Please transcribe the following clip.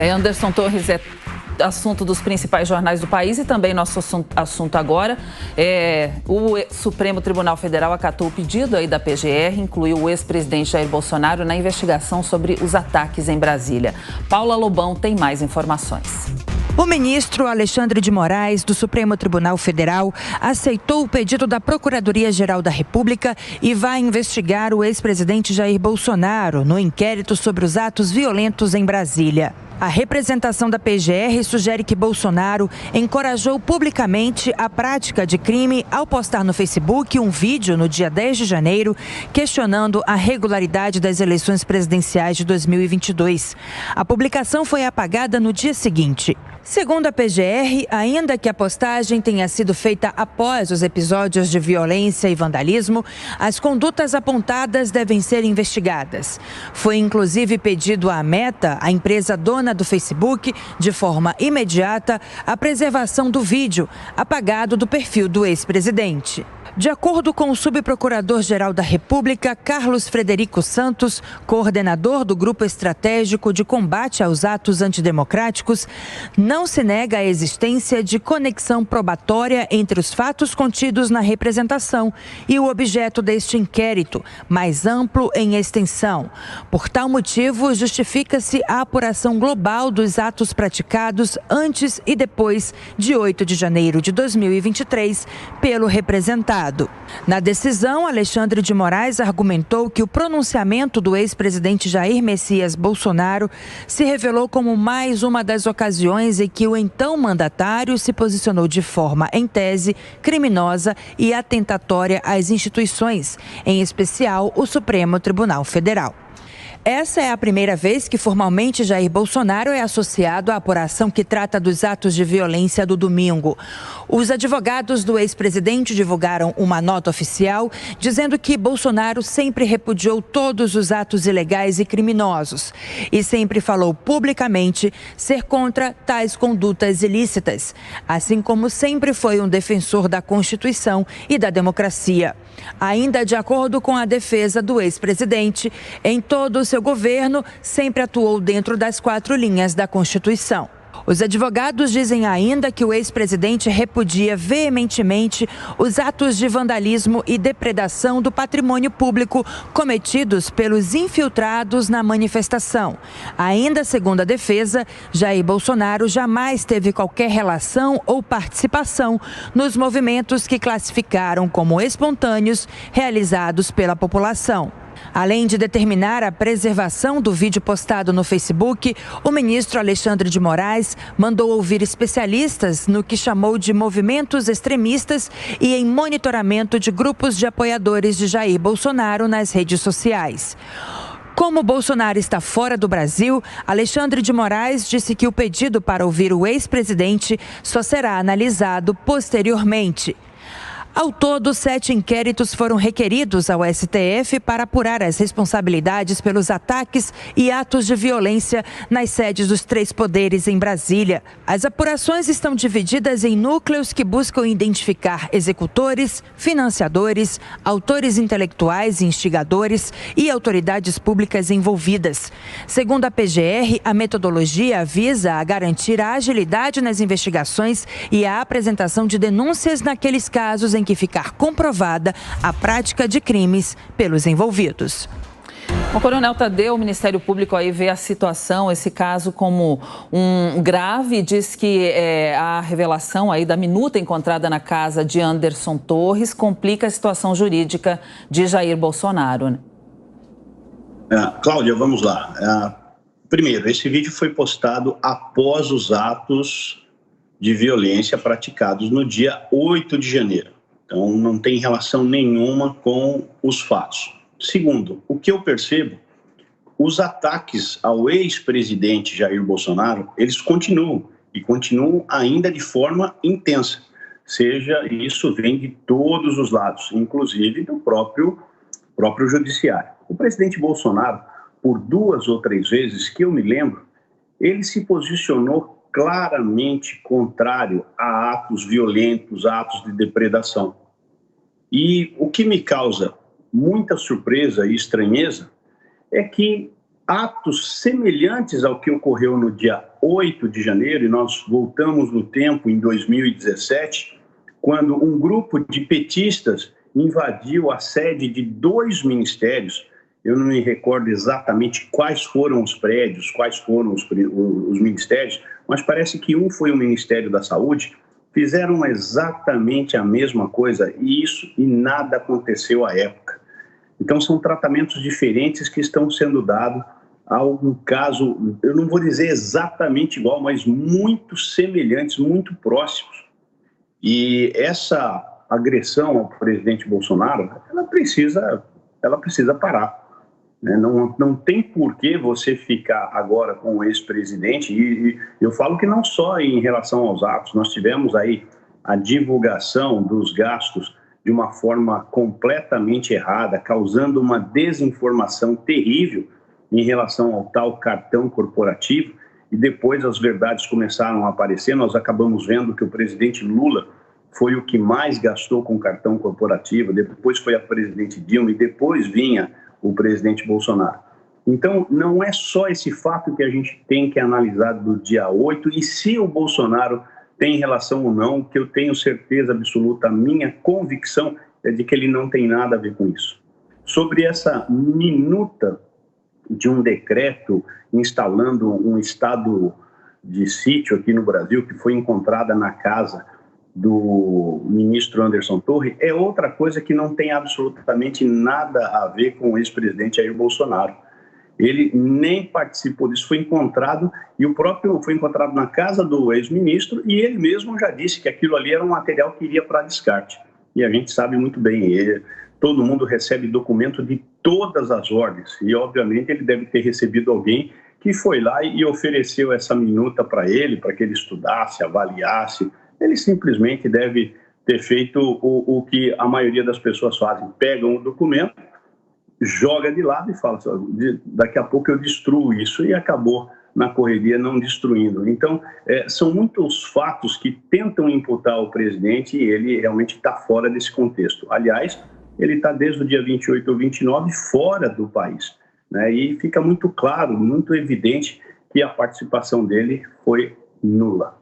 Anderson Torres é assunto dos principais jornais do país e também nosso assunto agora. O Supremo Tribunal Federal acatou o pedido aí da PGR, incluiu o ex-presidente Jair Bolsonaro na investigação sobre os ataques em Brasília. Paula Lobão tem mais informações. O ministro Alexandre de Moraes, do Supremo Tribunal Federal, aceitou o pedido da Procuradoria-Geral da República e vai investigar o ex-presidente Jair Bolsonaro no inquérito sobre os atos violentos em Brasília. A representação da PGR sugere que Bolsonaro encorajou publicamente a prática de crime ao postar no Facebook um vídeo no dia 10 de janeiro questionando a regularidade das eleições presidenciais de 2022. A publicação foi apagada no dia seguinte. Segundo a PGR, ainda que a postagem tenha sido feita após os episódios de violência e vandalismo, as condutas apontadas devem ser investigadas. Foi inclusive pedido à Meta, a empresa dona do Facebook, de forma imediata, a preservação do vídeo, apagado do perfil do ex-presidente. De acordo com o subprocurador-geral da República, Carlos Frederico Santos, coordenador do Grupo Estratégico de Combate aos Atos Antidemocráticos, não se nega a existência de conexão probatória entre os fatos contidos na representação e o objeto deste inquérito, mais amplo em extensão. Por tal motivo, justifica-se a apuração global dos atos praticados antes e depois de 8 de janeiro de 2023 pelo representado. Na decisão, Alexandre de Moraes argumentou que o pronunciamento do ex-presidente Jair Messias Bolsonaro se revelou como mais uma das ocasiões em que o então mandatário se posicionou de forma, em tese, criminosa e atentatória às instituições, em especial o Supremo Tribunal Federal. Essa é a primeira vez que formalmente Jair Bolsonaro é associado à apuração que trata dos atos de violência do domingo. Os advogados do ex-presidente divulgaram uma nota oficial dizendo que Bolsonaro sempre repudiou todos os atos ilegais e criminosos e sempre falou publicamente ser contra tais condutas ilícitas, assim como sempre foi um defensor da Constituição e da democracia. Ainda de acordo com a defesa do ex-presidente, em todo o seu governo sempre atuou dentro das 4 linhas da Constituição. Os advogados dizem ainda que o ex-presidente repudia veementemente os atos de vandalismo e depredação do patrimônio público cometidos pelos infiltrados na manifestação. Ainda segundo a defesa, Jair Bolsonaro jamais teve qualquer relação ou participação nos movimentos que classificaram como espontâneos realizados pela população. Além de determinar a preservação do vídeo postado no Facebook, o ministro Alexandre de Moraes mandou ouvir especialistas no que chamou de movimentos extremistas e em monitoramento de grupos de apoiadores de Jair Bolsonaro nas redes sociais. Como Bolsonaro está fora do Brasil, Alexandre de Moraes disse que o pedido para ouvir o ex-presidente só será analisado posteriormente. Ao todo, 7 inquéritos foram requeridos ao STF para apurar as responsabilidades pelos ataques e atos de violência nas sedes dos 3 poderes em Brasília. As apurações estão divididas em núcleos que buscam identificar executores, financiadores, autores intelectuais e instigadores e autoridades públicas envolvidas. Segundo a PGR, a metodologia visa a garantir a agilidade nas investigações e a apresentação de denúncias naqueles casos em que ficar comprovada a prática de crimes pelos envolvidos. O Coronel Tadeu, o Ministério Público aí vê a situação, esse caso como um grave, diz que a revelação aí da minuta encontrada na casa de Anderson Torres complica a situação jurídica de Jair Bolsonaro. Cláudia, vamos lá. Primeiro, esse vídeo foi postado após os atos de violência praticados no dia 8 de janeiro. Então, não tem relação nenhuma com os fatos. Segundo, o que eu percebo, os ataques ao ex-presidente Jair Bolsonaro, eles continuam, e continuam ainda de forma intensa. Seja, isso vem de todos os lados, inclusive do próprio judiciário. O presidente Bolsonaro, por 2 ou 3 vezes que eu me lembro, ele se posicionou claramente contrário a atos violentos, a atos de depredação. E o que me causa muita surpresa e estranheza é que atos semelhantes ao que ocorreu no dia 8 de janeiro, e nós voltamos no tempo em 2017, quando um grupo de petistas invadiu a sede de 2 ministérios. Eu não me recordo exatamente quais foram os prédios, quais foram os ministérios, mas parece que um foi o Ministério da Saúde. Fizeram exatamente a mesma coisa e nada aconteceu à época. Então, são tratamentos diferentes que estão sendo dados a um caso, eu não vou dizer exatamente igual, mas muito semelhantes, muito próximos. E essa agressão ao presidente Bolsonaro, ela precisa parar. Né? Não tem por que você ficar agora com o ex-presidente, e eu falo que não só em relação aos atos, nós tivemos aí a divulgação dos gastos de uma forma completamente errada, causando uma desinformação terrível em relação ao tal cartão corporativo, e depois as verdades começaram a aparecer. Nós acabamos vendo que o presidente Lula foi o que mais gastou com cartão corporativo, depois foi a presidente Dilma e depois vinha o presidente Bolsonaro. Então, não é só esse fato que a gente tem que analisar do dia 8 e se o Bolsonaro tem relação ou não, que eu tenho certeza absoluta, a minha convicção é de que ele não tem nada a ver com isso. Sobre essa minuta de um decreto instalando um estado de sítio aqui no Brasil, que foi encontrada na casa do ministro Anderson Torres, é outra coisa que não tem absolutamente nada a ver com o ex-presidente Jair Bolsonaro. Ele nem participou disso, foi encontrado na casa do ex-ministro, e ele mesmo já disse que aquilo ali era um material que iria para descarte. E a gente sabe muito bem, todo mundo recebe documento de todas as ordens, e obviamente ele deve ter recebido alguém que foi lá e ofereceu essa minuta para ele, para que ele estudasse, avaliasse. Ele simplesmente deve ter feito o que a maioria das pessoas fazem, pegam o documento, joga de lado e fala, daqui a pouco eu destruo isso, e acabou na correria não destruindo. Então, são muitos fatos que tentam imputar ao presidente e ele realmente está fora desse contexto. Aliás, ele está desde o dia 28 ou 29 fora do país, né? E fica muito claro, muito evidente que a participação dele foi nula.